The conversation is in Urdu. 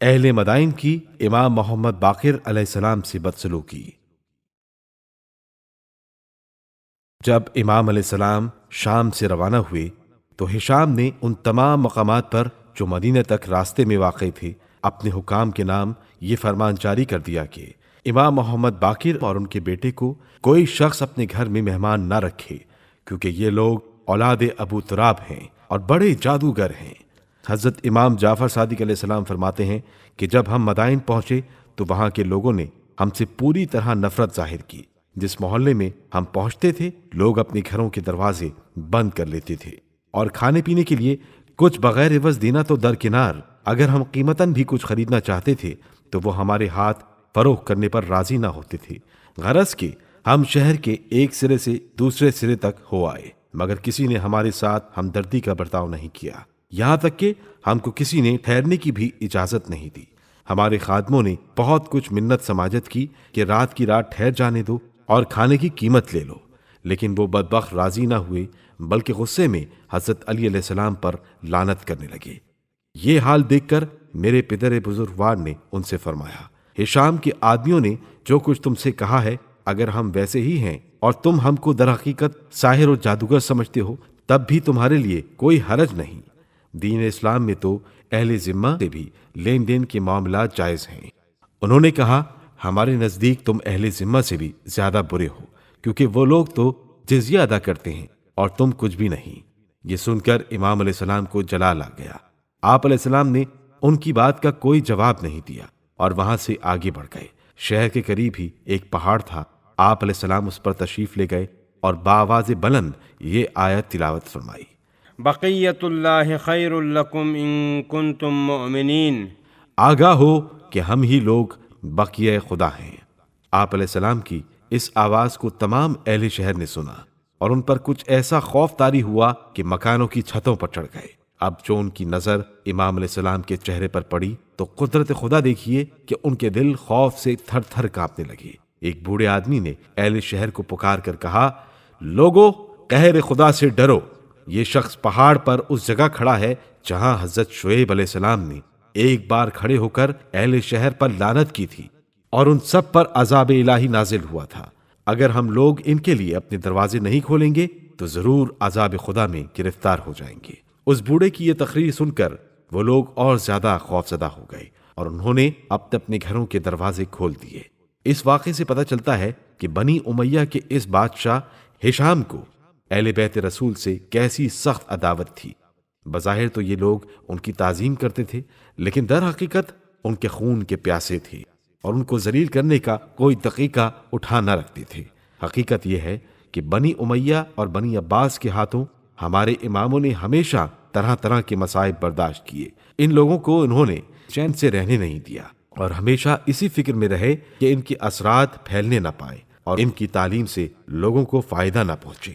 اہل مدائن کی امام محمد باقر علیہ السلام سے بدسلوکی۔ جب امام علیہ السلام شام سے روانہ ہوئے تو ہشام نے ان تمام مقامات پر جو مدینہ تک راستے میں واقع تھے اپنے حکام کے نام یہ فرمان جاری کر دیا کہ امام محمد باقر اور ان کے بیٹے کو کوئی شخص اپنے گھر میں مہمان نہ رکھے، کیونکہ یہ لوگ اولاد ابو تراب ہیں اور بڑے جادوگر ہیں۔ حضرت امام جعفر صادق علیہ السلام فرماتے ہیں کہ جب ہم مدائن پہنچے تو وہاں کے لوگوں نے ہم سے پوری طرح نفرت ظاہر کی۔ جس محلے میں ہم پہنچتے تھے لوگ اپنے گھروں کے دروازے بند کر لیتے تھے، اور کھانے پینے کے لیے کچھ بغیر عوض دینا تو درکنار، اگر ہم قیمتاً بھی کچھ خریدنا چاہتے تھے تو وہ ہمارے ہاتھ فروخت کرنے پر راضی نہ ہوتے تھے۔ غرض کہ ہم شہر کے ایک سرے سے دوسرے سرے تک ہو آئے، مگر کسی نے ہمارے ساتھ ہمدردی کا برتاؤ نہیں کیا، یہاں تک کہ ہم کو کسی نے ٹھہرنے کی بھی اجازت نہیں دی۔ ہمارے خادموں نے بہت کچھ منت سماجت کی کہ رات کی رات ٹھہر جانے دو اور کھانے کی قیمت لے لو، لیکن وہ بدبخت راضی نہ ہوئے، بلکہ غصے میں حضرت علی علیہ السلام پر لعنت کرنے لگے۔ یہ حال دیکھ کر میرے پدر بزرگوار نے ان سے فرمایا، ہشام کے آدمیوں نے جو کچھ تم سے کہا ہے، اگر ہم ویسے ہی ہیں اور تم ہم کو در حقیقت ساحر و جادوگر سمجھتے ہو تب بھی تمہارے لیے کوئی حرج نہیں۔ دین اسلام میں تو اہل ذمہ سے بھی لین دین کے معاملات جائز ہیں۔ انہوں نے کہا، ہمارے نزدیک تم اہل ذمہ سے بھی زیادہ برے ہو، کیونکہ وہ لوگ تو جزیہ ادا کرتے ہیں اور تم کچھ بھی نہیں۔ یہ سن کر امام علیہ السلام کو جلال آ گیا۔ آپ علیہ السلام نے ان کی بات کا کوئی جواب نہیں دیا اور وہاں سے آگے بڑھ گئے۔ شہر کے قریب ہی ایک پہاڑ تھا، آپ علیہ السلام اس پر تشریف لے گئے اور بآواز بلند یہ آیت تلاوت فرمائی، بقیت اللہ خیر لکم ان کنتم مؤمنین۔ آگاہ ہو کہ ہم ہی لوگ بقیہ خدا ہیں۔ آپ علیہ السلام کی اس آواز کو تمام اہل شہر نے سنا اور ان پر کچھ ایسا خوف طاری ہوا کہ مکانوں کی چھتوں پر چڑھ گئے۔ اب جو ان کی نظر امام علیہ السلام کے چہرے پر پڑی تو قدرت خدا دیکھیے کہ ان کے دل خوف سے تھر تھر کانپنے لگے۔ ایک بوڑھے آدمی نے اہل شہر کو پکار کر کہا، لوگو، قہر خدا سے ڈرو۔ یہ شخص پہاڑ پر اس جگہ کھڑا ہے جہاں حضرت شعیب علیہ السلام نے ایک بار کھڑے ہو کر اہل شہر پر لعنت کی تھی اور ان سب پر عذاب الہی نازل ہوا تھا۔ اگر ہم لوگ ان کے لیے اپنے دروازے نہیں کھولیں گے تو ضرور عذاب خدا میں گرفتار ہو جائیں گے۔ اس بوڑھے کی یہ تقریر سن کر وہ لوگ اور زیادہ خوفزدہ ہو گئے اور انہوں نے اپنے اپنے گھروں کے دروازے کھول دیے۔ اس واقعے سے پتہ چلتا ہے کہ بنی امیہ کے اس بادشاہ ہشام کو اہل بیت رسول سے کیسی سخت عداوت تھی۔ بظاہر تو یہ لوگ ان کی تعظیم کرتے تھے، لیکن در حقیقت ان کے خون کے پیاسے تھے اور ان کو ذلیل کرنے کا کوئی دقیقہ اٹھا نہ رکھتے تھے۔ حقیقت یہ ہے کہ بنی امیہ اور بنی عباس کے ہاتھوں ہمارے اماموں نے ہمیشہ طرح طرح کے مصائب برداشت کیے۔ ان لوگوں کو انہوں نے چین سے رہنے نہیں دیا اور ہمیشہ اسی فکر میں رہے کہ ان کے اثرات پھیلنے نہ پائے اور ان کی تعلیم سے لوگوں کو فائدہ نہ پہنچے۔